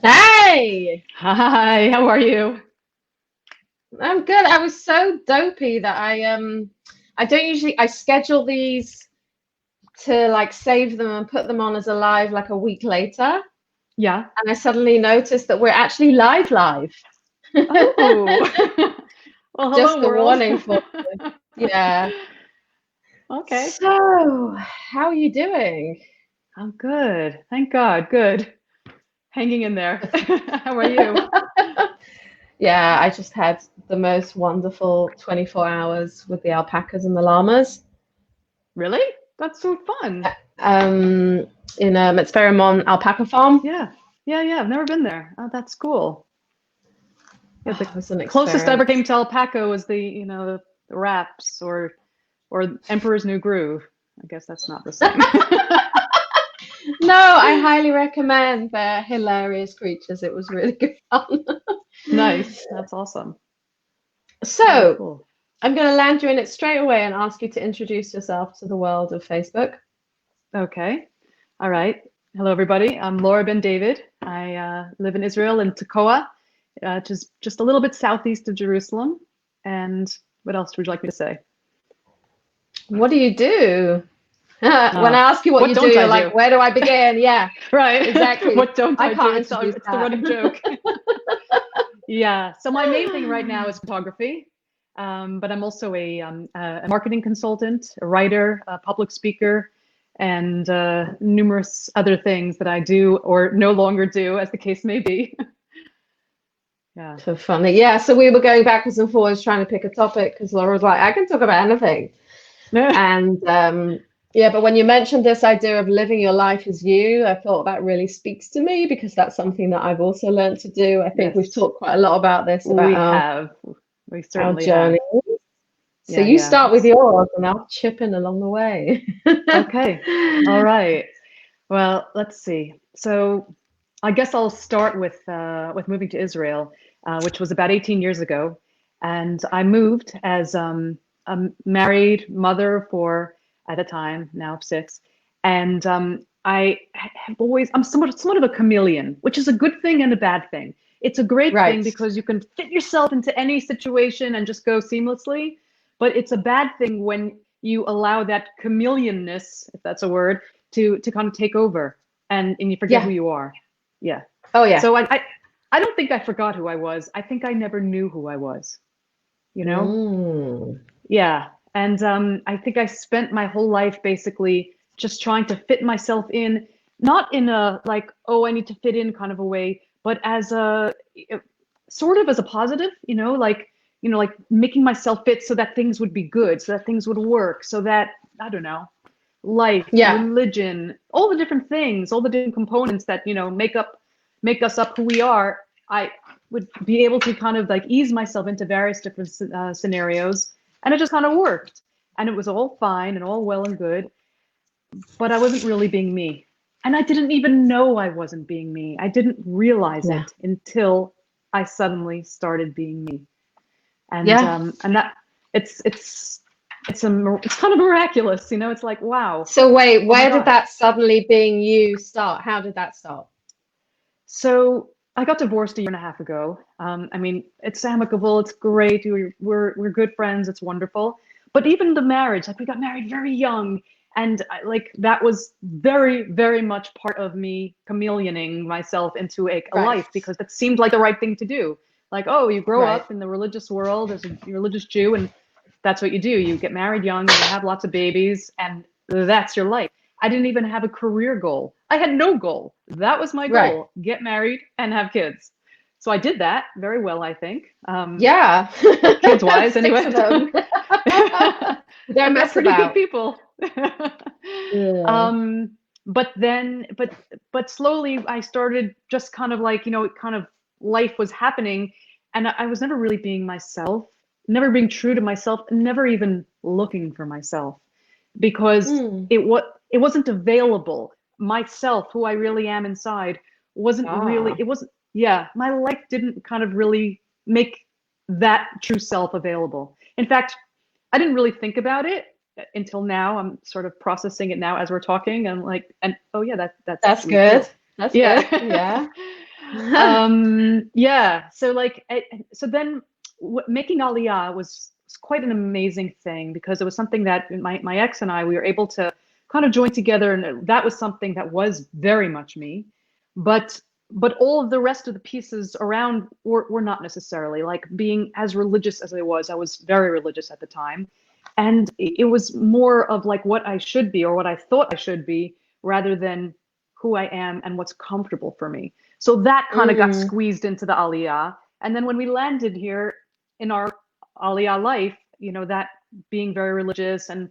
Hey, Hi, how are you? I'm good. I was so dopey that I don't usually I schedule these to like save them and put them on as a live like a week later, Yeah. and I suddenly noticed that we're actually live. Oh, well, Just hello, a world. warning for yeah. Okay. So, how are you doing? I'm good. Thank God. Good. Hanging in there. How are you? Yeah, I just had the most wonderful 24 hours with the alpacas and the llamas. Really? That's so fun. Um, in Metzberemont alpaca farm. Yeah. Yeah. I've never been there. Oh, that's cool. Yeah, Oh, the it was an closest I ever came experience. to alpaca was the Raps or Emperor's New Groove. I guess that's not the same. No, I highly recommend. They're hilarious creatures. It was really good fun. Nice. That's awesome. Very So, cool. I'm going to land you in it straight away and ask you to introduce yourself to the world of Facebook. Okay. All right. Hello, everybody. I'm Laura Ben David. I live in Israel in Tekoa, just a little bit southeast of Jerusalem. And what else would you like me to say? What do you do? When I ask you what What you do, don't I you're do? like, where do I begin? Yeah, Right. exactly. What don't I I do? can't It's introduce it's the that. running joke. Yeah. So my main thing right now is photography. But I'm also a marketing consultant, a writer, a public speaker, and numerous other things that I do or no longer do, as the case may be. Yeah. So funny. Yeah, so we were going backwards and forwards trying to pick a topic because Laura was like, I can talk about anything. And yeah, but when you mentioned this idea of living your life as you, I thought that really speaks to me because that's something that I've also learned to do. I think we've Yes, talked quite a lot about this, about we have. We our certainly have. journey. So Yeah, you yeah. start with It's yours and I'll chip in along the way. okay. All right. Well, let's see. So I guess I'll start with moving to Israel, which was about 18 years ago. And I moved as a married mother for, at the time, now of six. And I have always, I'm somewhat of a chameleon, which is a good thing and a bad thing. It's a great thing Right. because you can fit yourself into any situation and just go seamlessly. But it's a bad thing when you allow that chameleonness, if that's a word, to kind of take over and you forget who Yeah. you are. Yeah. Oh, yeah. So I don't think I forgot who I was. I think I never knew who I was, you know? Mm. Yeah. And I think I spent my whole life basically just trying to fit myself in, not in a like, oh, I need to fit in kind of a way, but as a sort of as a positive, like making myself fit so that things would be good, so that things would work, so that, I don't know, life, Yeah. religion, all the different things, all the different components that, make us up who we are. I would be able to kind of like ease myself into various different scenarios, and it just kind of worked. And it was all fine and all well and good, but I wasn't really being me. And I didn't even know I wasn't being me. I didn't realize Yeah. it until I suddenly started being me. Yeah. And that it's kind of miraculous, It's like, wow, So wait, oh my where did God. that suddenly being you start? How did that start? So I got divorced a year and a half ago. I mean, it's amicable, it's great. We're good friends, it's wonderful. But even the marriage, like we got married very young, and like that was very, very much part of me chameleoning myself into a Right. life because that seemed like the right thing to do. Like, oh, you grow Right. up in the religious world as a religious Jew, and that's what you do. You get married young, you have lots of babies, and that's your life. I didn't even have a career goal. I had no goal. That was my Right. goal: get married and have kids. So I did that very well, I think, Yeah. kids wise, Six anyway. of them. Don't And they're mess pretty good about. people. Yeah. um, but then, but slowly, I started just kind of like, kind of life was happening, and I was never really being myself, never being true to myself, never even looking for myself because Mm. it wasn't available. Myself, who I really am inside, wasn't really, Ah. it wasn't, yeah, my life didn't kind of really make that true self available. In fact, I didn't really think about it until now. I'm sort of processing it now as we're talking. I'm like, and oh yeah, that's That's actually good. true. That's good. Yeah. Yeah. Yeah. So like, so then making Aliyah was quite an amazing thing because it was something that my ex and I, we were able to kind of join together. And that was something that was very much me. But but all of the rest of the pieces around were not necessarily like being as religious as I was very religious at the time. And it was more of like what I should be or what I thought I should be rather than who I am and what's comfortable for me. So that kind of got Mm, squeezed into the Aliyah. And then when we landed here in our Aliyah life, that being very religious and,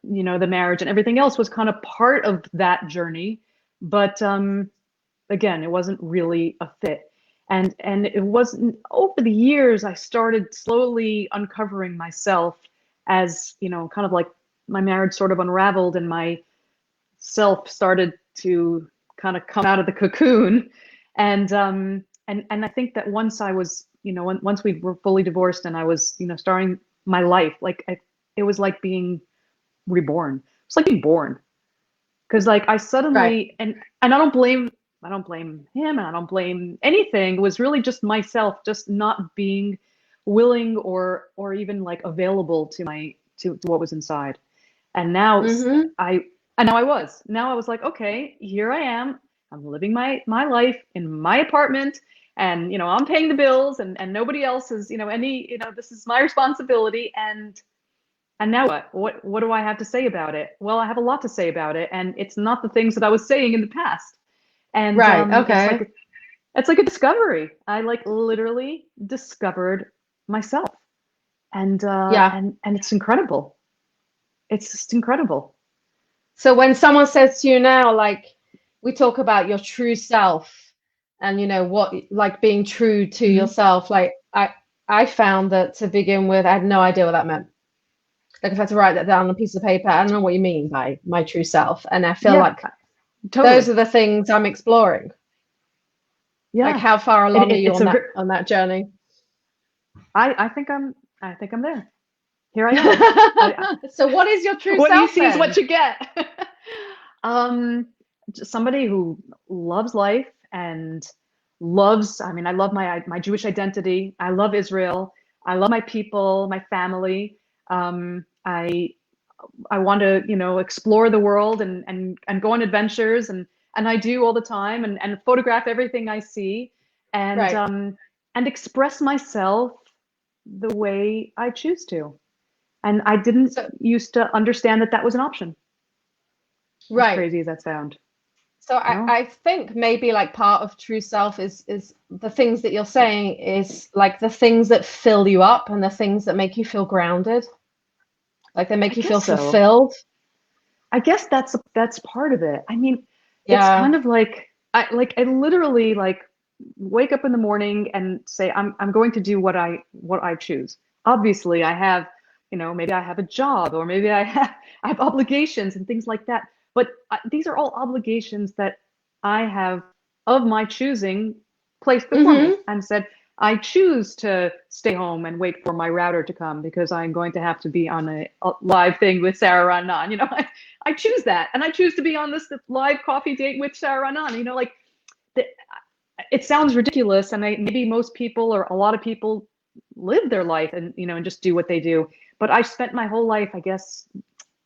the marriage and everything else was kind of part of that journey. But again, it wasn't really a fit. And it wasn't over the years, I started slowly uncovering myself as, kind of like my marriage sort of unraveled and my self started to kind of come out of the cocoon. And I think that once I was, once we were fully divorced and I was, starting my life, like it was like being reborn. It's like being born. Because like I right. suddenly and I don't blame him and I don't blame anything. It was really just myself just not being willing or even like available to my to what was inside. And now Mm-hmm. I and now I was. Now I was like, okay, here I am. I'm living my life in my apartment and I'm paying the bills and nobody else is, this is my responsibility and now what? What do I have to say about it? Well, I have a lot to say about it and it's not the things that I was saying in the past. And Right. it's Okay. like it's like a discovery. I like literally discovered myself. Yeah. And it's incredible. It's just incredible. So when someone says to you now, like we talk about your true self and what like being true to Mhm. yourself, like I found that to begin with, I had no idea what that meant. Like if I had to write that down on a piece of paper, I don't know what you mean by my true self. And I feel Yeah, like those totally. are the things I'm exploring. Like Yeah. how far It, along are it, you it's a on that journey? I think I'm there. Here I am. So what is your true What you self see is what then? you get. um, just somebody who loves life and I mean, I love my Jewish identity. I love Israel. I love my people, my family. I want to, explore the world and go on adventures and I do all the time and photograph everything I see and Right. um and express myself the way I choose to. And I didn't So used to understand that that was an option, as right. crazy as that sound. So You know? I think maybe like part of true self is the things that you're saying is like the things that fill you up and the things that make you feel grounded, like they I make you feel guess so. fulfilled. I guess that's part of it. I mean, it's Yeah. kind of like I literally like wake up in the morning and say I'm going to do what I choose. Obviously, I have, maybe I have a job or maybe I have obligations and things like that. But these are all obligations that I have of my choosing placed before me Mm-hmm. and said, I choose to stay home and wait for my router to come because I'm going to have to be on a live thing with Sarah Ranan. I choose that, and I choose to be on this live coffee date with Sarah Ranan. The, it sounds ridiculous, and maybe most people or a lot of people live their life and just do what they do. But I spent my whole life, I guess,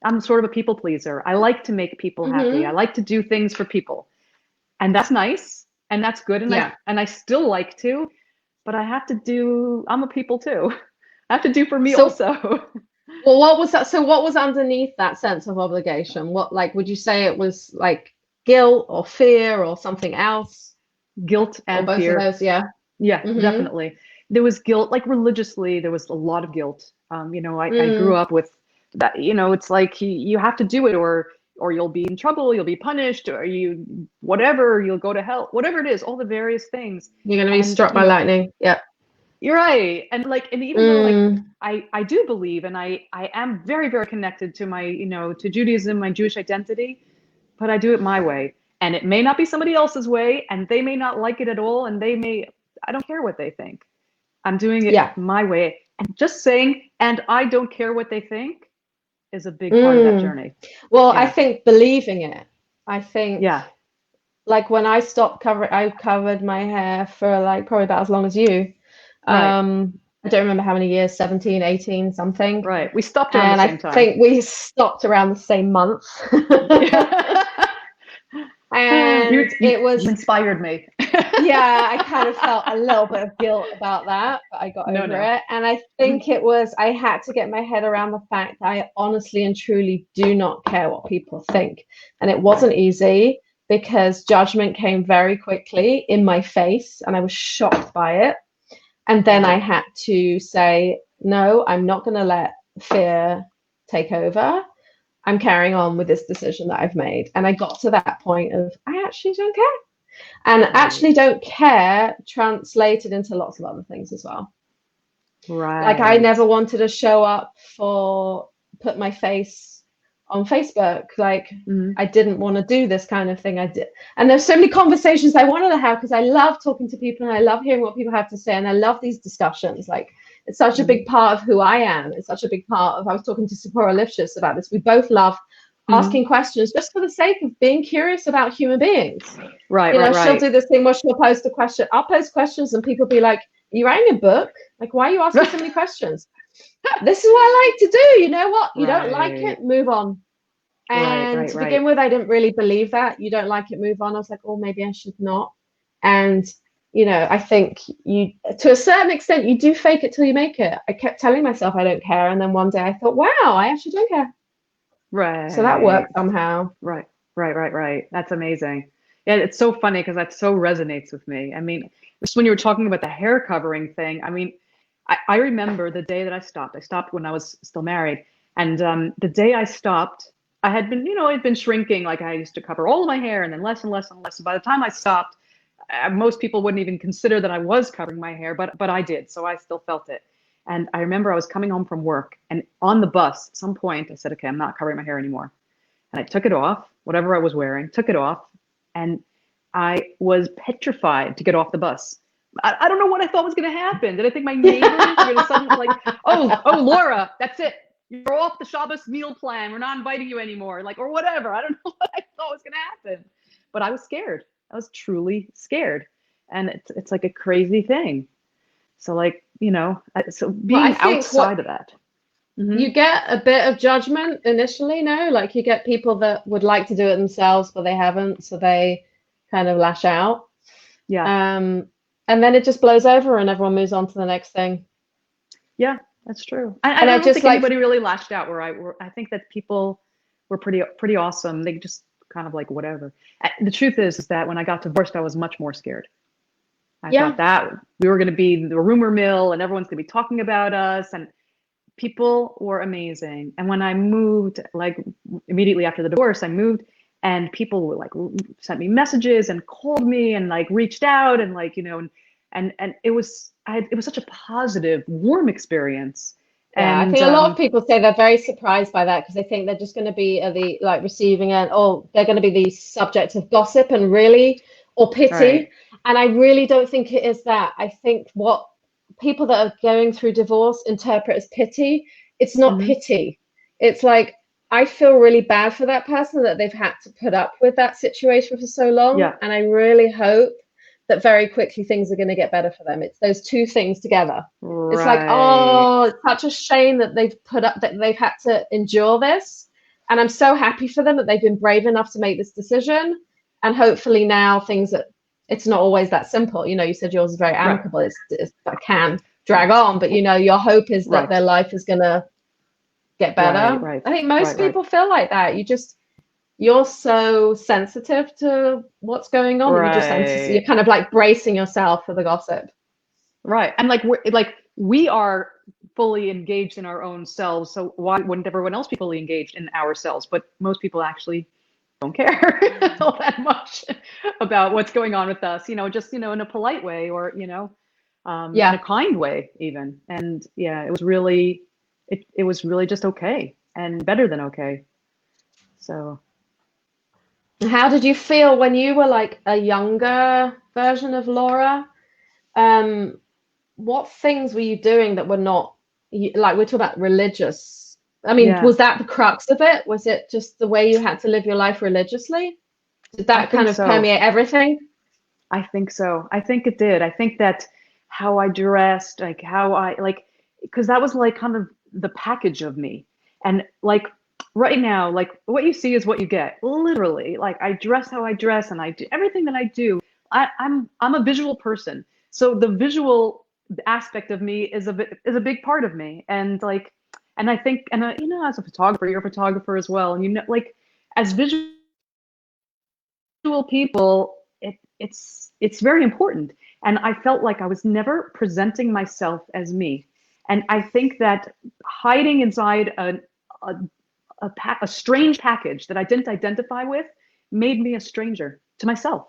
I'm sort of a people pleaser. I like to make people happy. I Mm-hmm. like to do things for people, and that's nice, and that's good, and I Yeah. and I still like to, but I have to do. I'm a people too. I have to do for me So also. well, what was that? So what was underneath that sense of obligation? What like would you say it was like guilt or fear or something else? Guilt Or and both of fear. those? Yeah. Yeah, Mm-hmm. definitely. There was guilt, like religiously, there was a lot of guilt. I grew Mm. up with that, it's like you have to do it or you'll be in trouble, you'll be punished, or whatever, you'll go to hell, whatever it is, all the various things. You're gonna be And struck by lightning. Yeah. you're right. And even though like Mm. I do believe and I am very, very connected to my, to Judaism, my Jewish identity, but I do it my way. And it may not be somebody else's way, and they may not like it at all, and I don't care what they think. I'm doing it Yeah. my way. And just saying, and I don't care what they think is a big part of that Mm. journey. Well, I Yeah. think believing it. I think Yeah. like when I stopped covering, I covered my hair for like probably about as long as you. Right. I don't remember how many years, 17, 18, something. Right. We stopped around the And I same time. think we stopped around the same month. You, And you it you was, inspired me. yeah, I kind of felt a little bit of guilt about that, but I got No, over no. it. And I think it was, I had to get my head around the fact that I honestly and truly do not care what people think. And it Right. wasn't easy because judgment came very quickly in my face and I was shocked by it. And then I had to say, no, I'm not going to let fear take over. I'm carrying on with this decision that I've made. And I got to that point of, I actually don't care. And Right. actually don't care translated into lots of other things as well. Like I Right. never wanted to show up for put my face on Facebook. Like Mhm. I didn't want to do this kind of thing. I did. And there's so many conversations I wanted to have because I love talking to people and I love hearing what people have to say and I love these discussions. Like it's such a Mhm. big part of who I am. It's such a big part of I was talking to Sephora Lifshitz about this. We both love Mhm. asking questions just for the sake of being curious about human beings. Right, You know, right, she'll right. do this thing where she'll post a question. I'll post questions and people be like, are you writing a book? Like, why are you asking so many questions? This is what I like to do. You know what? You don't like Right. it, move on. Right, And right, to right. begin with, I didn't really believe that. You don't like it, move on. I was like, oh, maybe I should not. And, you know, I think you, to a certain extent, you do fake it till you make it. I kept telling myself I don't care. And then one day I thought, wow, I actually don't care. So that Right. worked somehow. Right. Right, right, right. That's amazing. Yeah, it's so funny because that so resonates with me. I mean, just when you were talking about the hair covering thing, I mean, I remember the day that I stopped. I stopped when I was still married. And the day I stopped, I had been, I'd been shrinking. Like I used to cover all of my hair and then less and less and less. And by the time I stopped, most people wouldn't even consider that I was covering my hair, but I did. So I still felt it. And I remember I was coming home from work and on the bus, at some point, I said, okay, I'm not covering my hair anymore. And I took it off, whatever I was wearing, took it off, and I was petrified to get off the bus. I don't know what I thought was going to happen. Did I think my neighbors were going to suddenly like, oh, Laura, that's it. You're off the Shabbos meal plan. We're not inviting you anymore. Like, or whatever. I don't know what I thought was going to happen. But I was scared. I was truly scared. And it's like a crazy thing. So like, so Well, I being think what outside of that. Hmm. you get a bit of judgment initially, no? Like you get people that would like to do it themselves, but they haven't, so they kind of lash out. Yeah. Um, and then it just blows over and everyone moves on to the next thing. Yeah, that's true. I And I don't just think like, anybody really lashed out I think that people were pretty awesome. They just kind of like whatever. The truth is that when I got divorced, I was much more scared. I thought yeah, that we were going to be the rumor mill and everyone's going to be talking about us, and people were amazing. And when I moved, like immediately after the divorce, I moved and people were like sent me messages and called me and like reached out and like, and it was such a positive, warm experience. yeah. I And think a lot of people say they're very surprised by that because they think they're just going to be at the like receiving end, or they're going to be the subject of gossip and really, or right. pity. And I really don't think it is that. I think what people that are going through divorce interpret as pity, it's not Hmm. pity. It's like, I feel really bad for that person that they've had to put up with that situation for so long. Yeah. And I really hope that very quickly things are going to get better for them. It's those two things together. It's like, Right. oh, it's such a shame that they've put up that they've had to endure this. And I'm so happy for them that they've been brave enough to make this decision. And hopefully now things that it's not always that simple. You know, you said yours is very Right. amicable. It can drag on, but you know, your hope is that Right. their life is gonna get Right. better. Right. I think most Right. Right. people feel like that. You're so sensitive to what's going on that you're Right. kind of like bracing yourself for the gossip. Right. And we are fully engaged in our own selves. So why wouldn't everyone else be fully engaged in ourselves? But most people actually don't care all that much about what's going on with us, just, in a polite way or, in a Yeah. kind way even. And yeah, it was really just okay and better than okay. So How did you feel when you were like a younger version of Laura? Um, what things were you doing that were not like we're talking about religious? I mean, yeah. was that the crux of it? Was it just the way you had to live your life religiously? Did I that kind think of so. permeate everything? I think so. I think it did. I think that how I dressed, like how I like, because that was like kind of the package of me. And like right now, like what you see is what you get. Literally, like I dress how I dress, and I do everything that I do. I'm a visual person, so the visual aspect of me is a big part of me. And like, and I think, and you know, as a photographer, you're a photographer as well, and you know, like as visual people, it's very important. And I felt like I was never presenting myself as me. And I think that hiding inside a, a strange package that I didn't identify with made me a stranger to myself.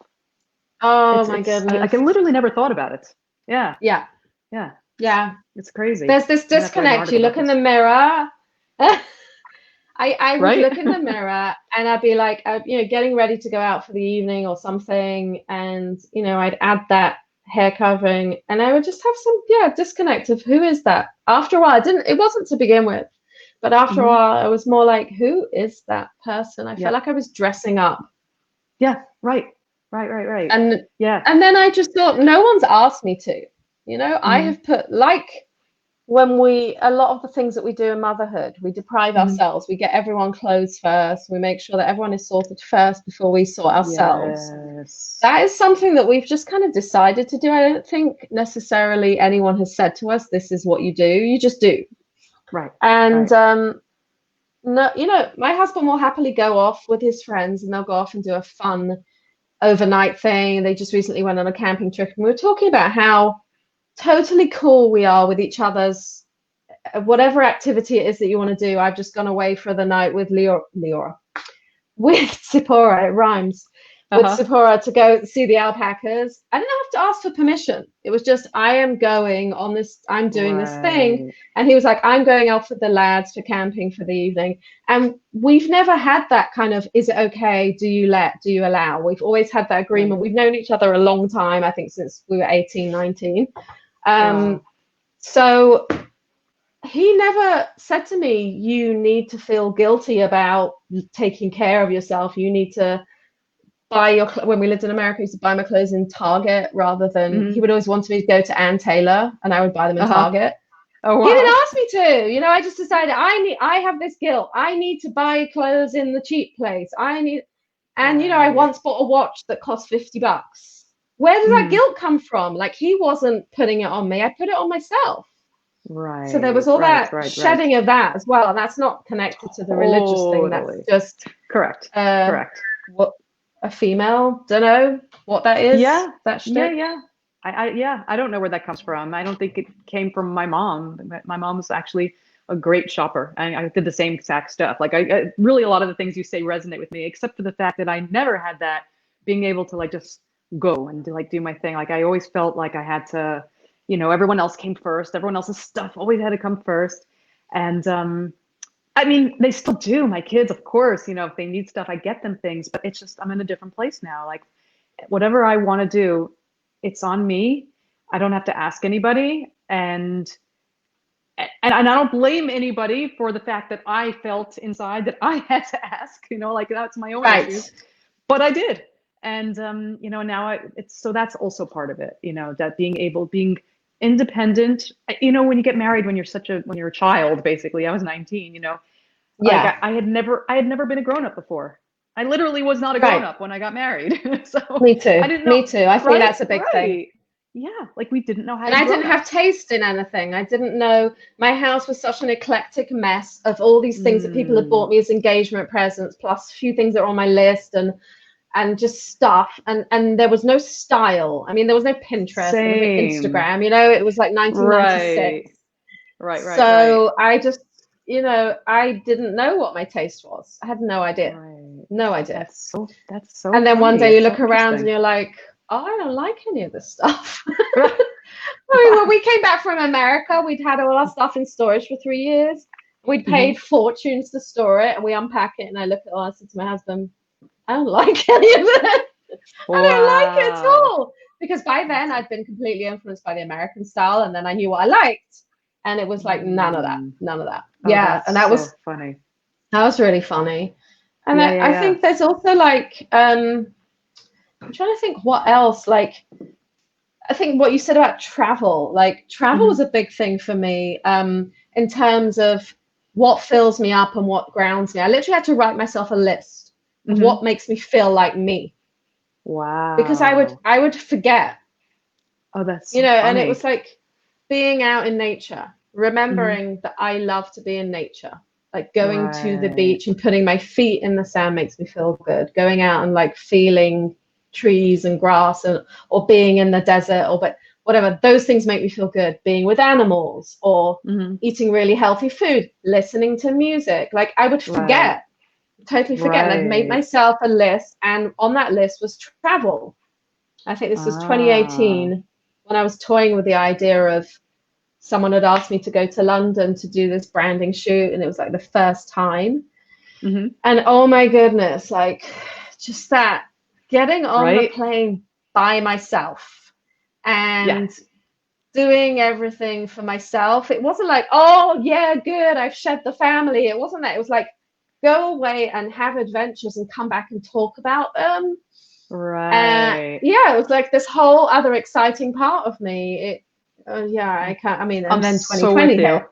Oh It's my I goodness. can literally never thought about it. Yeah, Yeah, yeah, yeah. it's crazy. There's this I'm gonna have to write an disconnect. You article about look in the this. mirror. I would Right? look in the mirror and I'd be like, you know, getting ready to go out for the evening or something, and you know, I'd add that hair covering, and I would just have some, yeah, disconnect of who is that. After a while, it wasn't to begin with, but after a Hmm. while, I was more like, who is that person? I felt Yeah, like I was dressing up, yeah, right, right, right, right. and Yeah. and then I just thought, no one's asked me to, you know, I Hmm. have put like when we a lot of the things that we do in motherhood, we deprive Hmm. ourselves, we get everyone clothes first, we make sure that everyone is sorted first before we sort ourselves. Yes. That is something that we've just kind of decided to do. I don't think necessarily anyone has said to us, this is what you do, you just do. Right, And right. no, you know, my husband will happily go off with his friends and they'll go off and do a fun overnight thing. They just recently went on a camping trip and we were talking about how totally cool we are with each other's whatever activity it is that you want to do. I've just gone away for the night with Leora, with Zipporah, it rhymes, with Uh-huh. Zipporah to go see the alpacas. I didn't have to ask for permission. It was just, I am going on this, I'm doing this thing. Right. And he was like, I'm going out with the lads for camping for the evening. And we've never had that kind of, is it okay? Do you allow? We've always had that Right. agreement. We've known each other a long time, I think since we were 18, 19. Wow. So he never said to me, you need to feel guilty about taking care of yourself. You need to buy your when we lived in America, I used to buy my clothes in Target rather than he Hmm. would always want me to go to Ann Taylor and I would buy them in Uh-huh. Target. Oh, He didn't wow. ask me to, you know, I just decided I have this guilt. I need to buy clothes in the cheap place. I need and you know, I Right. once bought a watch that cost $50. Where does that Mm. guilt come from? Like he wasn't putting it on me. I put it on myself. So there was Right, all right, that right, right. shedding of that as well. And that's not connected to the religious thing. That's Totally. just Correct. uh Correct. what a female, don't know what that is, Yeah. that Yeah, shtick. yeah. Yeah, I don't know where that comes from. I don't think it came from my mom. My mom was actually a great shopper. I did the same exact stuff. Like really a lot of the things you say resonate with me, except for the fact that I never had that being able to like just go and do my thing. Like I always felt like I had to, you know, everyone else came first. Everyone else's stuff always had to come first. And I mean, they still do. My kids, of course, you know, if they need stuff, I get them things, but it's just I'm in a different place now. Like whatever I want to do, it's on me. I don't have to ask anybody. And I don't blame anybody for the fact that I felt inside that I had to ask, you know, like that's my own issues. Right. But I did. And you know, now it's so that's also part of it, you know, that being independent. You know, when you get married when you're a child, basically. I was 19, you know, like Yeah. I had never been a grown up before. I literally was not a grown Right. up when I got married. So Me too. I didn't know, Me too. I think right? that's a big thing. Right. Yeah, like we didn't know how And to be I grown didn't have ups. taste in anything. I didn't know my house was such an eclectic mess of all these things that people had Mm, bought me as engagement presents, plus a few things that are on my list and just stuff. And there was no style. I mean, there was no Pinterest, there was no same. Instagram, you know, it was like 1996. Right. Right, right, right. So I just, you know, I didn't know what my taste was. I had no idea. Right. No idea. That's so And then one funny. day you It's so look around and interesting. you're like, oh, I don't like any of this stuff. Right. I mean, when Wow. we came back from America, we'd had all our stuff in storage for 3 years. We'd Hmm. paid fortunes to store it, and we unpack it. And I look at it, I said to my husband, I don't like any of it. I don't like it at Wow. all. Because by then That's I'd been completely influenced by the American style, and then I knew what I liked. And it was like none of that, mm. none of that. Oh, Yeah, that's and so funny. that was really funny. And Yeah, I yeah, think there's also like I'm trying to think what else. Like, I think what you said about travel, like travel Hmm. is a big thing for me, in terms of what fills me up and what grounds me. I literally had to write myself a list of Hmm. what makes me feel like me because Wow. I would forget, Oh, that's you so know, and it funny. was like being out in nature, Hmm. remembering that I love to be in nature. Like going to the Right. beach and putting my feet in the sand makes me feel good. Going out and like feeling trees and grass, and or being in the desert, or but whatever, those things make me feel good. Being with animals or Hmm. eating really healthy food, listening to music. Like I would Right. forget, totally forget. And I've made Right. myself a list, and on that list was travel. I think this was Ah. 2018 when I was toying with the idea of someone had asked me to go to London to do this branding shoot, and it was like the first time. Hmm. And oh my goodness, like just that getting on the Right. plane by myself Yeah. and doing everything for myself. It wasn't like, oh yeah, good, I've shed the family. It wasn't that. It was like go away and have adventures and come back and talk about them. Right. Yeah, it was like this whole other exciting part of me. Yeah, I can't. I mean, I'm and then so with 2020 you. hit.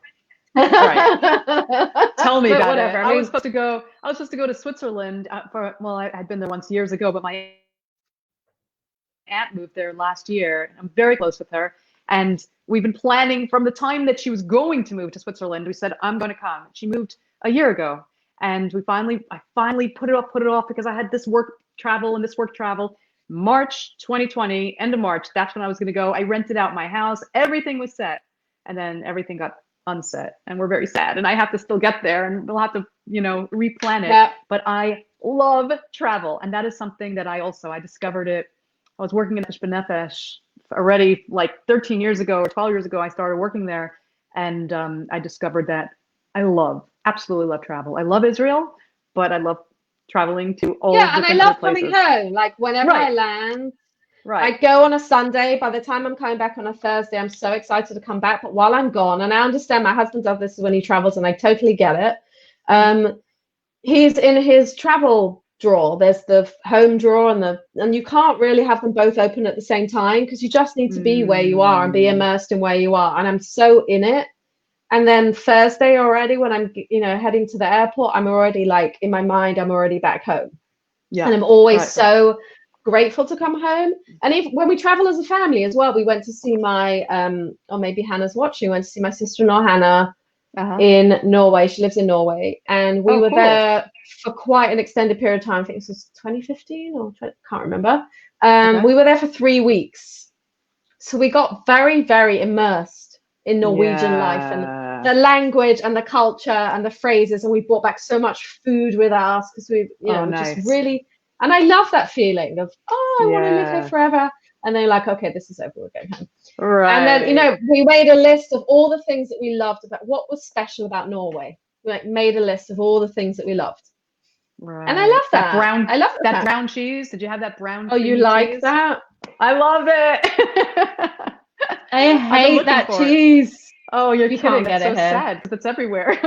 Right. Tell me But about it. whatever. I I was mean, supposed to go. I was supposed to go to Switzerland for. Well, I had been there once years ago, but my aunt moved there last year. I'm very close with her, and we've been planning from the time that she was going to move to Switzerland. We said, "I'm going to come." She moved a year ago, and I finally put it off because I had this work travel and this work travel. March 2020, end of March. That's when I was going to go. I rented out my house. Everything was set, and then everything got unset, and we're very sad. And I have to still get there, and we'll have to, replan it. yeah, But I love travel, and that is something that I discovered it. I was working in Benefesh already like 13 years ago or 12 years ago. I started working there, and I discovered that absolutely love travel. I love Israel, but I love traveling to all yeah, and I different other love coming places. home. Like whenever Right, I land, I right. go on a Sunday. By the time I'm coming back on a Thursday, I'm so excited to come back. But while I'm gone, and I understand my husband does this when he travels, and I totally get it. Hmm. He's in his travel drawer. There's the home drawer and you can't really have them both open at the same time because you just need to be where you are and be Mm, immersed in where you are. And I'm so in it. And then Thursday already, when I'm heading to the airport, I'm already like in my mind, I'm already back home, and yeah, I'm always right, right. so grateful to come home. And even when we travel as a family as well, we went to see my or maybe Hannah's watching. We went to see my sister-in-law Hannah Uh-huh. in Norway. She lives in Norway, and we Oh, were cool. there for quite an extended period of time. I think this was 2015 or 20, can't remember. Okay. We were there for 3 weeks, so we got very, very immersed in Norwegian life and Yeah. the language and the culture and the phrases. And we brought back so much food with us because Oh, just nice. really. And I love that feeling of, oh, I want to live here Yeah. forever. And then like, okay, this is over. We're going home. And then, Right. we made a list of all the things that we loved about what was special about Norway. We like made a list of all the things that we loved. And I Right. love that. I love the That fact. brown cheese. Did you have that brown Oh, you creamy like cheese? that? I love it. I I've been hate looking that for it. cheese. Oh, you're You kidding. can't That's get it so here. sad because it's everywhere.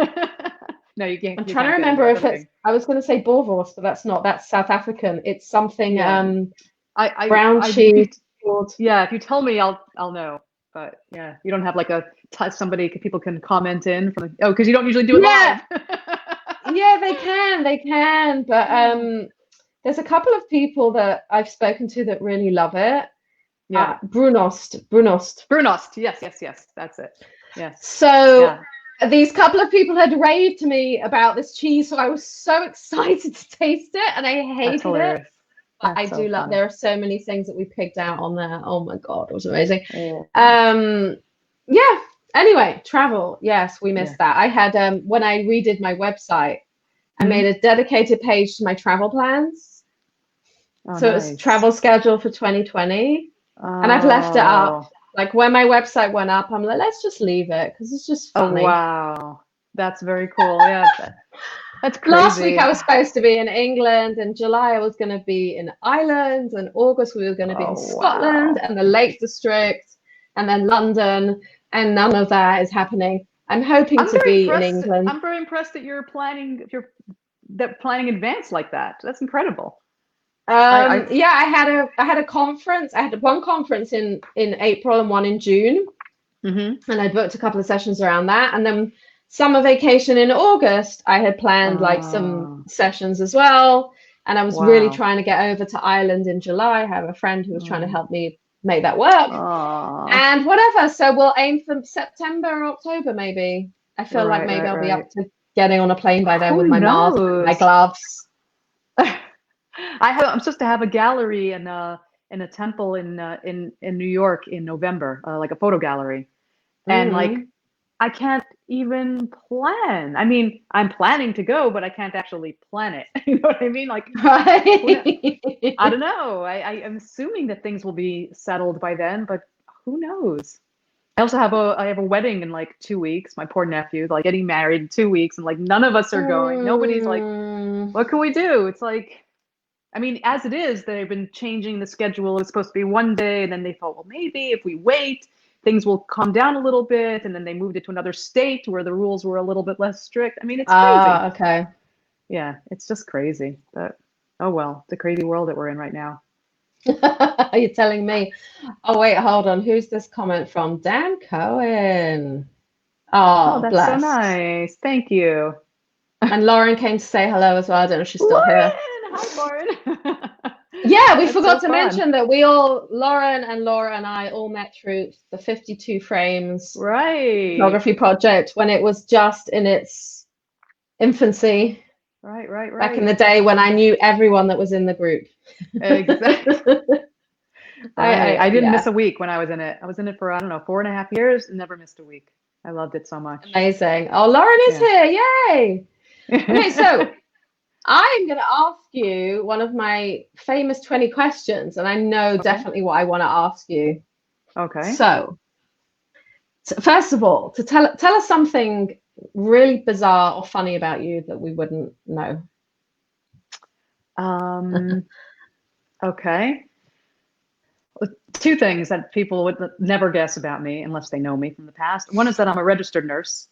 No, I'm you trying to can't get it remember here. I if don't think. I was going to say Boerewors, but that's not. That's South African. It's something Yeah. brown If you, cheese called. yeah, if you tell me, I'll know. But yeah, you don't have like somebody people can comment in from. Oh, because you don't usually do it Yeah, live. yeah, they can. But there's a couple of people that I've spoken to that really love it. Yeah. Brunost. Brunost. Yes, yes, yes. That's it. Yes. So Yeah. these couple of people had raved to me about this cheese, so I was so excited to taste it, and I That's hated it. hilarious. But I That's so do love. funny. There are so many things that we picked out on there. Oh my god, it was amazing. Oh, Um, yeah. Anyway, travel. Yes, we yeah. missed that. I had when I redid my website, I made Hmm. a dedicated page to my travel plans. Oh, So it was nice. travel schedule for 2020, and I've left it up. Oh, Like when my website went up, I'm like, let's just leave it because it's just oh, funny. wow. That's very cool. Yeah, that's Last week I crazy. was supposed to be in England. In July I was going to be in Ireland. In August we were going to be in Oh, Scotland wow. and the Lake District, and then London. And none of that is happening. I'm hoping to be in England. I'm very impressed that you're planning advanced like that. That's incredible. I Yeah, I had a conference. I had one conference in April and one in June, hmm and I booked a couple of sessions around that. And then summer vacation in August, I had planned like some sessions as well. And I was really wow. trying to get over to Ireland in July. I have a friend who was trying to Oh, help me make that work. oh, And whatever. So we'll aim for September or October, maybe. I feel like right, maybe right, I'll be right. up to getting on a plane by then Who with my mask and my knows? gloves. I'm supposed to have a gallery in a temple in New York in November, like a photo gallery. And like Mm. I can't even plan. I mean, I'm planning to go, but I can't actually plan it. You know what I mean? Like who knows? I Right. don't know. I am assuming that things will be settled by then, but who knows? I have a wedding in like 2 weeks. My poor nephew, like getting married in 2 weeks, and like none of us are going. Nobody's like, Mm. what can we do? It's like, I mean, as it is, they've been changing the schedule. It's supposed to be one day, and then they thought, well, maybe if we wait, things will calm down a little bit. And then they moved it to another state where the rules were a little bit less strict. I mean, it's crazy. Ah, okay. Yeah, it's just crazy. But oh well, it's a crazy world that we're in right now. You're telling me. Oh, wait, hold on. Who's this comment from? Dan Cohen. Oh, Oh, that's so blessed. nice. Thank you. And Lauren came to say hello as well. I don't know if she's still here. Lauren! Hi, Lauren. Yeah, we That's so forgot to fun. mention that Lauren and Laura and I all met through the 52 Frames Right. photography project when it was just in its infancy Right, right, back in the right. day when I knew everyone that was in the group. Exactly. I didn't miss Yeah, a week when I was in it. I was in it for, I don't know, 4.5 years and never missed a week. I loved it so much. amazing. Oh, Lauren is Yeah. here. Yay. Okay, so I'm going to ask you one of my famous 20 questions, and I know Okay. definitely what I want to ask you. Okay. So, first of all, to tell us something really bizarre or funny about you that we wouldn't know. Um, okay. Two things that people would never guess about me unless they know me from the past. One is that I'm a registered nurse,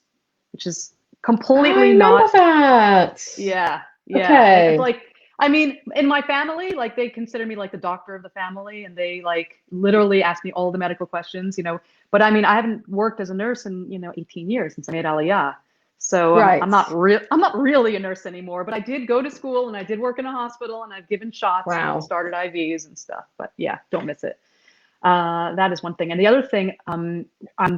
which is I completely remember not. that. Yeah, yeah. It's Okay. like, I mean, in my family, like they consider me like the doctor of the family, and they like literally ask me all the medical questions, you know. But I mean, I haven't worked as a nurse in, 18 years since I made Aliyah. So I'm Right. not really a nurse anymore, but I did go to school and I did work in a hospital and I've given shots and I've Wow. started IVs and stuff. But yeah, don't miss it. That is one thing. And the other thing, I'm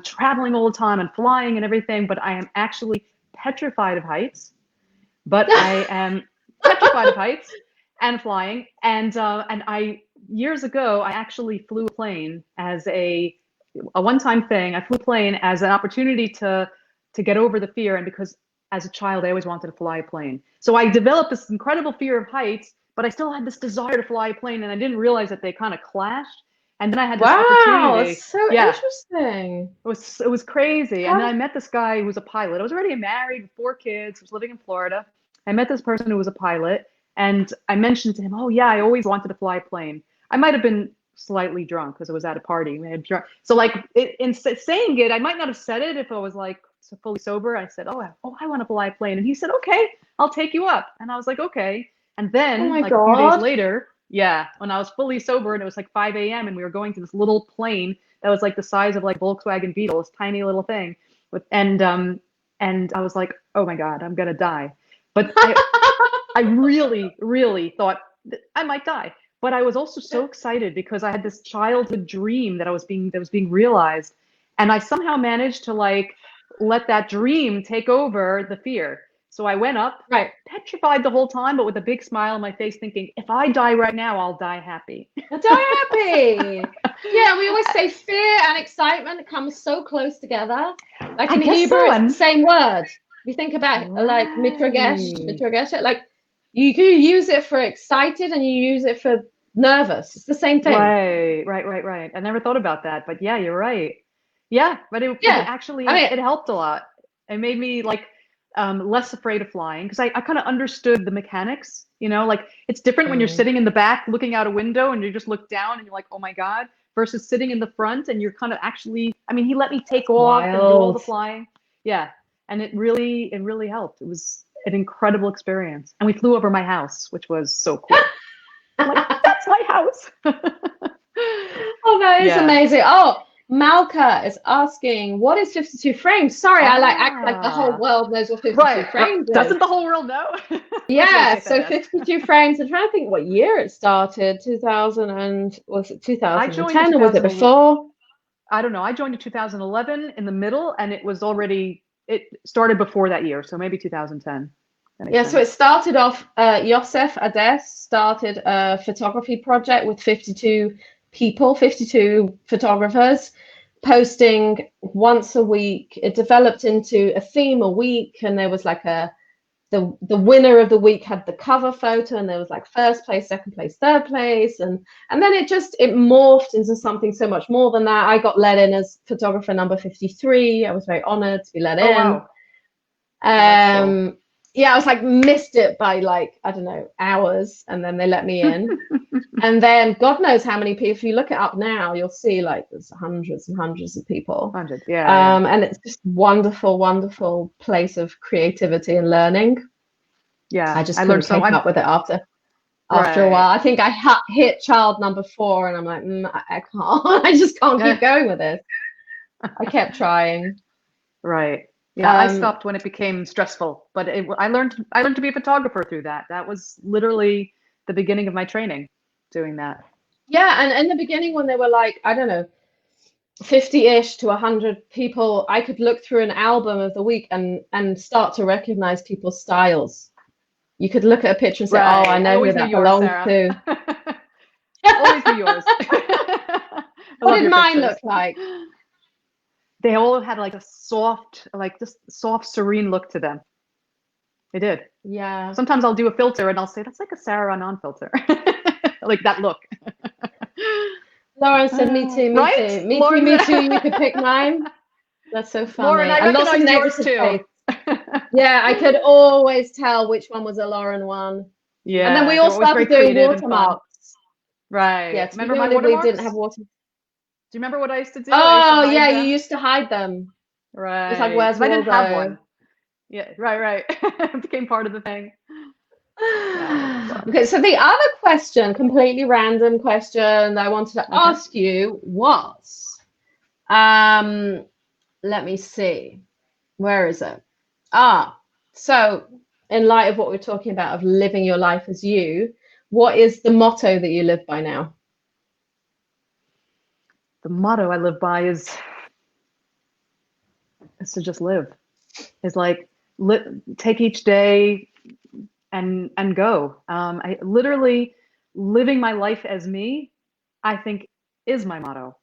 traveling all the time and flying and everything, but I am actually petrified of heights. But I am petrified of heights and flying. And I years ago I actually flew a plane as a one-time thing. I flew a plane as an opportunity to get over the fear, and because as a child I always wanted to fly a plane. So I developed this incredible fear of heights, but I still had this desire to fly a plane, and I didn't realize that they kind of clashed. And then I had this Wow, that's opportunity. so Yeah, interesting. it was crazy. And then How I met this guy who was a pilot. I was already married with 4 kids, was living in Florida. I met this person who was a pilot, and I mentioned to him, "Oh yeah, I always wanted to fly a plane." I might have been slightly drunk because I was at a party. We had drunk. So like in saying it, I might not have said it if I was like fully sober. I said, "Oh, I want to fly a plane," and he said, "Okay, I'll take you up." And I was like, "Okay." And oh then my like a few days God. later, yeah, when I was fully sober and it was like 5 a.m. and we were going to this little plane that was like the size of like Volkswagen Beetle, this tiny little thing. With and I was like, oh my God, I'm gonna die. But I really, really thought that I might die. But I was also so excited because I had this childhood dream that was being realized. And I somehow managed to like let that dream take over the fear. So I went up, Right. petrified the whole time, but with a big smile on my face, thinking, if I die right now, I'll die happy. Well, die happy. Yeah, we always say fear and excitement come so close together. Like I in guess Hebrew, so. it's the And same word. You think about like right. mitragesh, like you can use it for excited and you use it for nervous. It's the same thing. Right. I never thought about that, but yeah, you're right. Yeah, but it Yeah. I actually mean, it helped a lot. It made me like less afraid of flying because I kind of understood the mechanics, like it's different when you're mm, sitting in the back looking out a window and you just look down and you're like, oh my God, versus sitting in the front and you're kind of actually, I mean, he let me take off and do all the wild. flying. Yeah. And it really helped. It was an incredible experience. And we flew over my house, which was so cool. I'm like, that's my house. Oh, that is Yeah. amazing. Oh, Malka is asking, what is 52 frames? Sorry, I like act like the whole Ah, world knows what 52 right. frames is. Doesn't the whole world know? Where's Yeah, Rosetta so at? 52 frames. I'm trying to think what year it started. 2000 and was it I joined in 2010 or was it 2000. before? I don't know. I joined in 2011 in the middle, and it started before that year, so maybe 2010. That makes Yeah, so it sense. started off, Yosef Ades started a photography project with 52 people, 52 photographers, posting once a week. It developed into a theme a week, and there was like the winner of the week had the cover photo, and there was like first place, second place, third place, and then it morphed into something so much more than that. I got let in as photographer number 53. I was very honored to be let Oh in. wow. Well, that's cool. Yeah, I was like missed it by like, I don't know, hours, and then they let me in. And then God knows how many people, if you look it up now, you'll see like there's hundreds and hundreds of people. 100. Yeah, yeah. And it's just wonderful, wonderful place of creativity and learning. I Yeah. just I learned couldn't so keep I'm up with it after a right. while. I think I hit child number 4, and I'm like, I can't. I just can't keep Yeah. going with this. I kept trying. Right. Yeah, I Um, stopped when it became stressful, but I learned to be a photographer through that. That was literally the beginning of my training, doing that. yeah, and in the beginning when they were like, I don't know, 50-ish to 100 people, I could look through an album of the week and start to recognize people's styles. You could look at a picture and say, "Oh, I Right. I know who always knew that yours, belongs Sarah. to." Always knew yours. I What love did your mine pictures. look like? They all had like a soft, like just soft, serene look to them. They did. Yeah. Sometimes I'll do a filter and I'll say, that's like a Sarah non filter. Like that look. Lauren said, "Me too, me Right? too, me too, Lauren, me too." You could pick mine. That's so Lauren, funny. I And lots of recognized yours negative too. space. Yeah, I could always tell which one was a Lauren one. And then we Yeah, all they're always very started doing creative and fun. watermarks. Yeah, Right. to Remember begin my with, we didn't have watermarks? water. Do you remember what I used to do? I used to Oh, hide yeah, you them. used to hide them. It's like, Right. where's Because I didn't have Waldo? one. Yeah, right, right. It became part of the thing. That was fun. Okay, so the other question, completely random question that I wanted to Okay. ask you was, um, let me see, where is it? Ah, so in light of what we're talking about of living your life as you, what is the motto that you live by now? The motto I live by is to just live. It's like li take each day and go. I literally living my life as me, I think is my motto,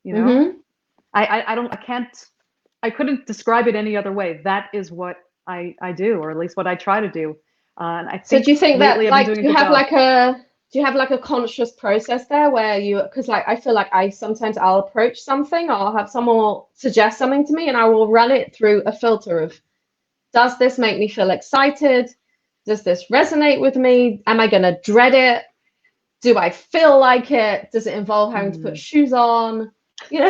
you know? Mm-hmm. I don't I can't I couldn't describe it any other way. That is what I do, or at least what I try to do. And I So do think you think that lately I've been like doing a good job. do you have like a conscious process there where you, because like I feel like I sometimes I'll approach something or I'll have someone will suggest something to me and I will run it through a filter of, does this make me feel excited? Does this resonate with me? Am I gonna dread it? Do I feel like it? Does it involve having to put Mm. shoes on? You know,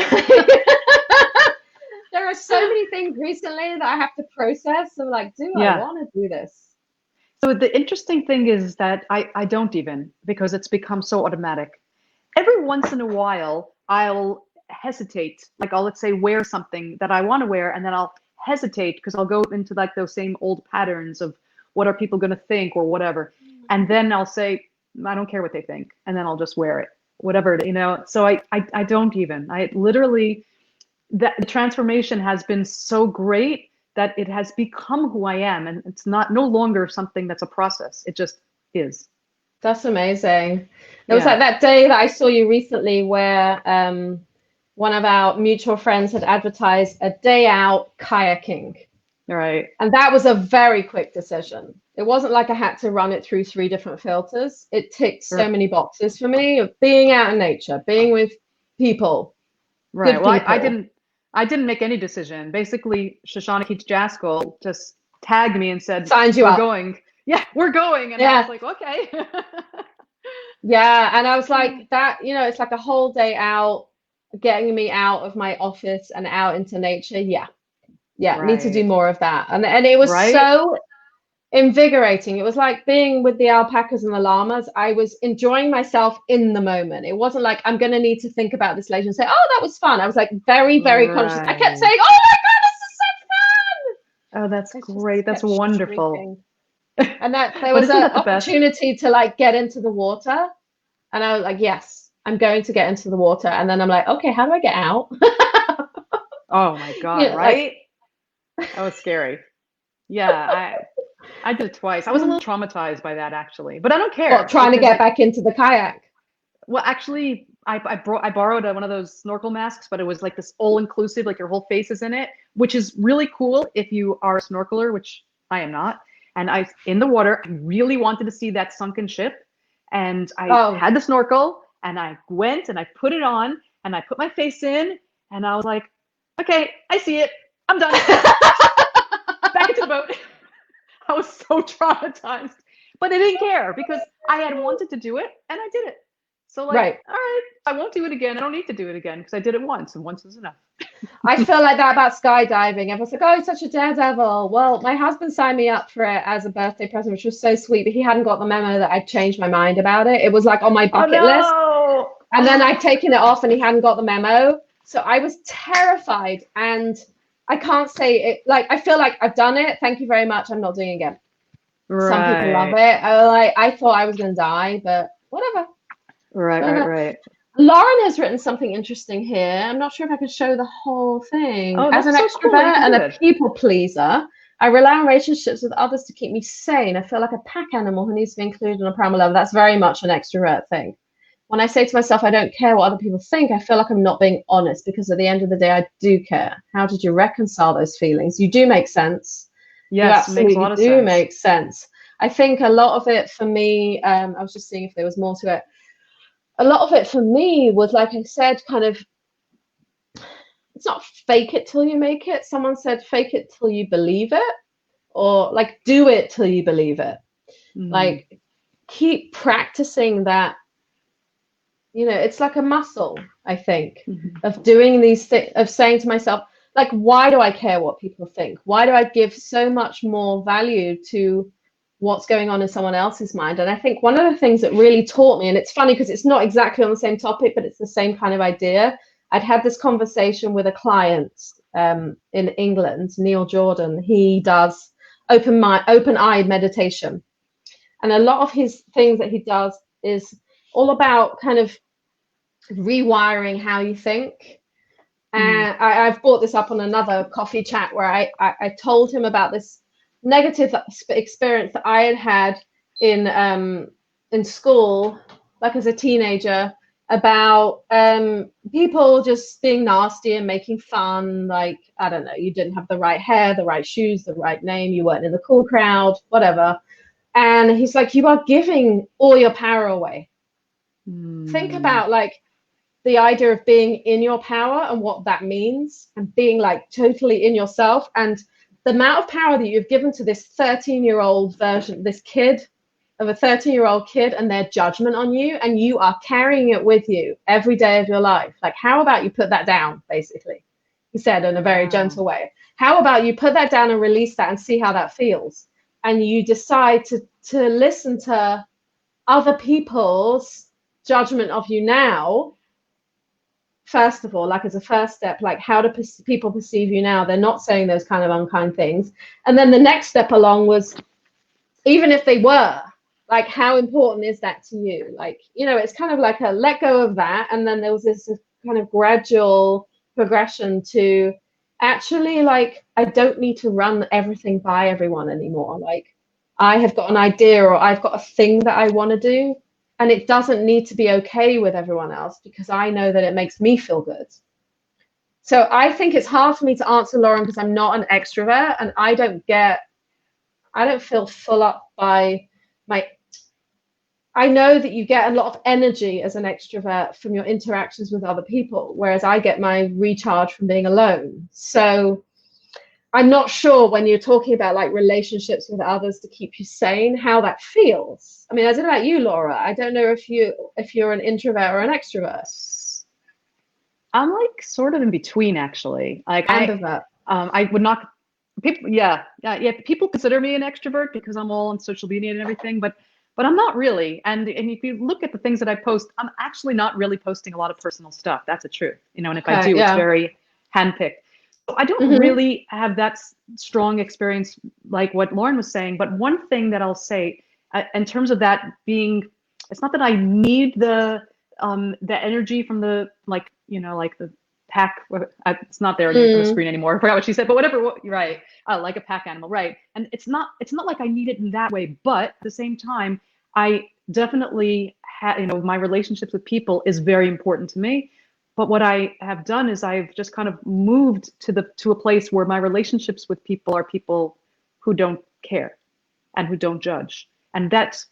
there are so many things recently that I have to process. So like, do I Yeah. want to do this? So the interesting thing is that I don't even because it's become so automatic. Every once in a while, I'll hesitate. Like I'll let's say wear something that I want to wear, and then I'll hesitate because I'll go into like those same old patterns of what are people going to think or whatever. And then I'll say, I don't care what they think, and then I'll just wear it, whatever, you know. So I don't even. I literally that the transformation has been so great that it has become who I am, and it's not no longer something that's a process. It just is. That's amazing. There was like Yeah. that day that I saw you recently where one of our mutual friends had advertised a day out kayaking. Right. And that was a very quick decision. It wasn't like I had to run it through 3 different filters. It ticked so many boxes for me of being out in nature, being with people, Right. good Well, people. I didn't make any decision. Basically, Shoshana Keats Jaskell just tagged me and said, Signed you "We're up. going." Yeah, we're going. And I was Yeah. like, "Okay." Yeah. And I was like, that, it's like a whole day out, getting me out of my office and out into nature. Yeah. Yeah. Need to do Right. more of that. And it was Right? so invigorating. It was like being with the alpacas and the llamas. I was enjoying myself in the moment. It wasn't like I'm going to need to think about this later and say, "Oh, that was fun." I was like very, very conscious. I kept Right. saying, "Oh my God, this is so Oh, that's fun!" I great. just That's kept wonderful. shrieking. And that there But was isn't an that the best? opportunity to like get into the water, and I was like, "Yes, I'm going to get into the water." And then I'm like, "Okay, how do I get out?" Oh my God, You know, like, right? That was scary. Yeah, I did it twice. I was a little traumatized by that actually, but I don't what, care trying to because get back into the kayak. well, actually, I borrowed one of those snorkel masks, but it was like this all inclusive, like your whole face is in it, which is really cool if you are a snorkeler, which I am not. And I in the water, I really wanted to see that sunken ship, and I Oh, had the snorkel, and I went and I put it on, and I put my face in, and I was like, okay, I see it, I'm done. Back into the boat. I was so traumatized, but I didn't care because I had wanted to do it and I did it. So like, right. all right, I won't do it again. I don't need to do it again because I did it once and once is enough. I feel like that about skydiving. Everyone's like, "Oh, he's such a daredevil." Well, my husband signed me up for it as a birthday present, which was so sweet, but he hadn't got the memo that I'd changed my mind about it. It was like on my Oh bucket list, no. and then I'd taken it off and he hadn't got the memo. So I was terrified, and I can't say it like I feel like I've done it. Thank you very much. I'm not doing it again. Some people love Right. it. I thought I was gonna die, but whatever. Right, right, right. Lauren has written something interesting here. I'm not sure if I can show the whole thing. Oh, As an that's so cool that you extrovert can and do a it. people pleaser, I rely on relationships with others to keep me sane. I feel like a pack animal who needs to be included on a primal level. That's very much an extrovert thing. When I say to myself, I don't care what other people think, I feel like I'm not being honest because at the end of the day, I do care. How did you reconcile those feelings? You do make sense. You Yes, makes a absolutely lot of do sense. make sense. I think a lot of it for me, I was just seeing if there was more to it. A lot of it for me was, like I said, kind of, it's not fake it till you make it. Someone said fake it till you believe it, or like do it till you believe it. Mm. Like keep practicing that. It's like a muscle, I think, Mhm. of doing these things, of saying to myself, like, why do I care what people think? Why do I give so much more value to what's going on in someone else's mind? And I think one of the things that really taught me, and it's funny because it's not exactly on the same topic, but it's the same kind of idea. I'd had this conversation with a client in England, Neil Jordan. He does open-eyed meditation. And a lot of his things that he does is all about kind of rewiring how you think. Mm. And I've brought this up on another coffee chat where I told him about this negative experience that I had had in school, like as a teenager, about people just being nasty and making fun. Like, I don't know, you didn't have the right hair, the right shoes, the right name, you weren't in the cool crowd, whatever. And he's like, you are giving all your power away. Think Mm. about like the idea of being in your power and what that means and being like totally in yourself and the amount of power that you've given to this 13-year-old version, this kid of a 13-year-old kid and their judgment on you, and you are carrying it with you every day of your life. Like, how about you put that down, basically? He said in a very Wow. gentle way. How about you put that down and release that and see how that feels? And you decide to listen to other people's judgment of you now, first of all, like as a first step, like how do people perceive you now? They're not saying those kind of unkind things. And then the next step along was, even if they were, like, how important is that to you? Like, it's kind of like a let go of that. And then there was this kind of gradual progression to actually, like, I don't need to run everything by everyone anymore. Like, I have got an idea or I've got a thing that I want to do. And it doesn't need to be okay with everyone else because I know that it makes me feel good. So I think it's hard for me to answer, Lauren, because I'm not an extrovert and I don't feel full up by my. I know that you get a lot of energy as an extrovert from your interactions with other people, whereas I get my recharge from being alone. So I'm not sure when you're talking about like relationships with others to keep you sane, how that feels. I mean, I don't know about you, Laura. I don't know if you're an introvert or an extrovert. I'm like sort of in between actually. Like Ambivert. I would not. people, yeah. People consider me an extrovert because I'm all on social media and everything, but I'm not really. And if you look at the things that I post, I'm actually not really posting a lot of personal stuff. That's the truth, And if I Okay, do, it's yeah. very handpicked. So I don't Hmm. really have that strong experience like what Lauren was saying. But one thing that I'll say in terms of that being, it's not that I need the energy from the like the pack. It's not there on the Mm. screen anymore. I forgot what she said, but whatever. You're right. Like a pack animal, right? And it's not like I need it in that way, but at the same time, I definitely my relationships with people is very important to me. But what I have done is I've just kind of moved to a place where my relationships with people are people who don't care and who don't judge. And that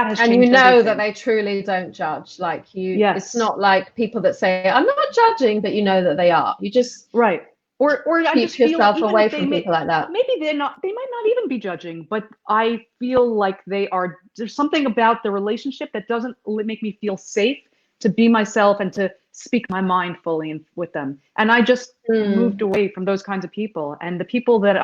has And you changed know that everything. they truly don't judge. Like it's Yes. not like people that say, I'm not judging, but you know that they are. You just Right. Or I keep just feel yourself even away if they from people like that. maybe they might not even be judging, but I feel like there's something about the relationship that doesn't make me feel safe to be myself and to speak my mind fully with them. And I just moved Mm. away from those kinds of people. And the people that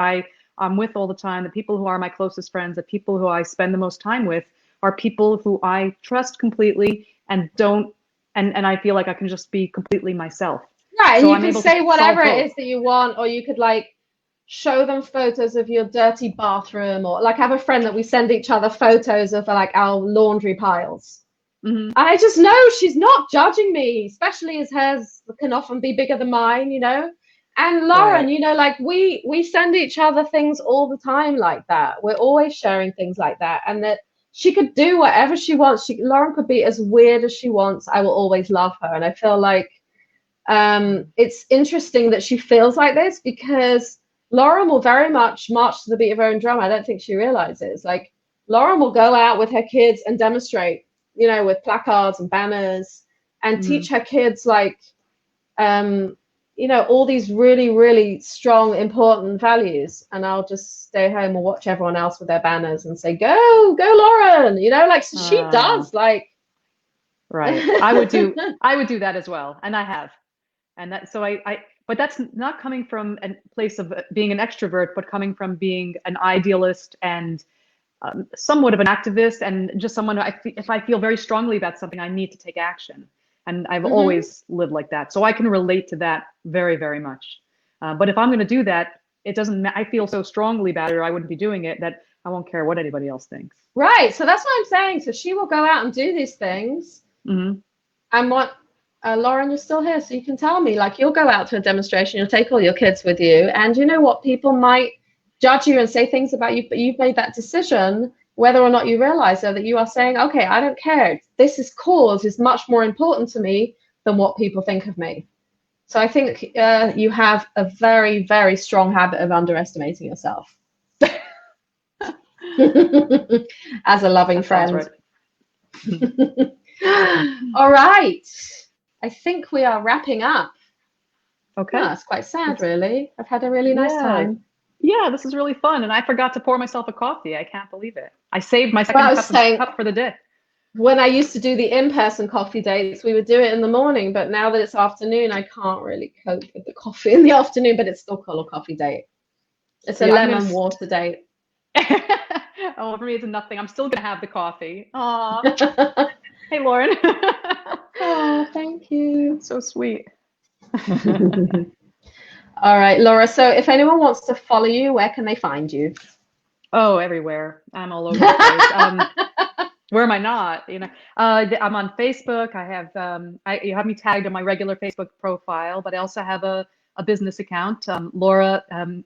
I'm with all the time, the people who are my closest friends, the people who I spend the most time with are people who I trust completely and don't and I feel like I can just be completely myself. Right, and So you I'm can able to say whatever solve it both. is that you want, or you could like show them photos of your dirty bathroom, or like I have a friend that we send each other photos of like our laundry piles. Hmm. And I just know she's not judging me, especially as hers can often be bigger than mine. And Lauren, Right. like we send each other things all the time like that. We're always sharing things like that, and that she could do whatever she wants. Lauren could be as weird as she wants. I will always love her, and I feel like it's interesting that she feels like this because Lauren will very much march to the beat of her own drum. I don't think she realizes. Like Lauren will go out with her kids and demonstrate, with placards and banners and Hmm. teach her kids like, all these really, really strong, important values. And I'll just stay home and watch everyone else with their banners and say, go, go, Lauren, like so she Uh, does like. right. I would do that as well. And I have. And that, so but that's not coming from a place of being an extrovert, but coming from being an idealist and somewhat of an activist and just someone if I feel very strongly about something, I need to take action. And I've Mhm. always lived like that. So I can relate to that very, very much. But if I'm going to do that, it doesn't, I feel so strongly about it, or I wouldn't be doing it, that I won't care what anybody else thinks. Right. So that's what I'm saying. So she will go out and do these things. Hmm. And Lauren, you're still here, so you can tell me. Like, you'll go out to a demonstration, you'll take all your kids with you, and you know what? People might judge you and say things about you, but you've made that decision, whether or not you realize that you are saying, okay, I don't care. This cause is much more important to me than what people think of me. So I think you have a very, very strong habit of underestimating yourself. As a loving That sounds friend. right. All right. I think we are wrapping up. Oh, Okay. it's quite sad, It's, really. I've had a really nice yeah. time. Yeah, this is really fun. And I forgot to pour myself a coffee. I can't believe it. I saved my Well, I second was saying, cup for the day. when I used to do the in-person coffee dates, we would do it in the morning, but now that it's afternoon, I can't really cope with the coffee in the afternoon, but it's still called a coffee date. It's a See, I'm lemon gonna. water date. Oh, for me, it's nothing. I'm still gonna have the coffee. Aw. Hey, Lauren. Oh, thank you. So sweet. All right, Laura. So if anyone wants to follow you, where can they find you? Oh, everywhere. I'm all over the place. Where am I not? I'm on Facebook. I have you have me tagged on my regular Facebook profile, but I also have a business account, Laura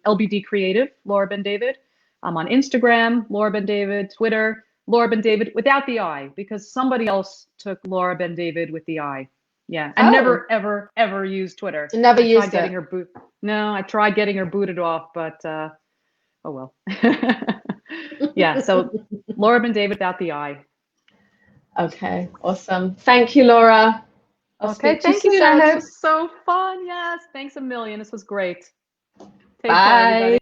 LBD Creative, Laura Ben David. I'm on Instagram, Laura Ben David, Twitter, Laura Ben David without the I, because somebody else took Laura Ben David with the I. Yeah, and Oh, never ever ever used Twitter. never I tried used getting it. her boot. No, I tried getting her booted off, but oh well. Yeah, so Laura Ben David without the I. Okay, awesome. Thank you, Laura. I'll Okay, speak to you thank you soon, so I much. This hope. was so fun. Yes, thanks a million. This was great. Take care, everybody. Bye.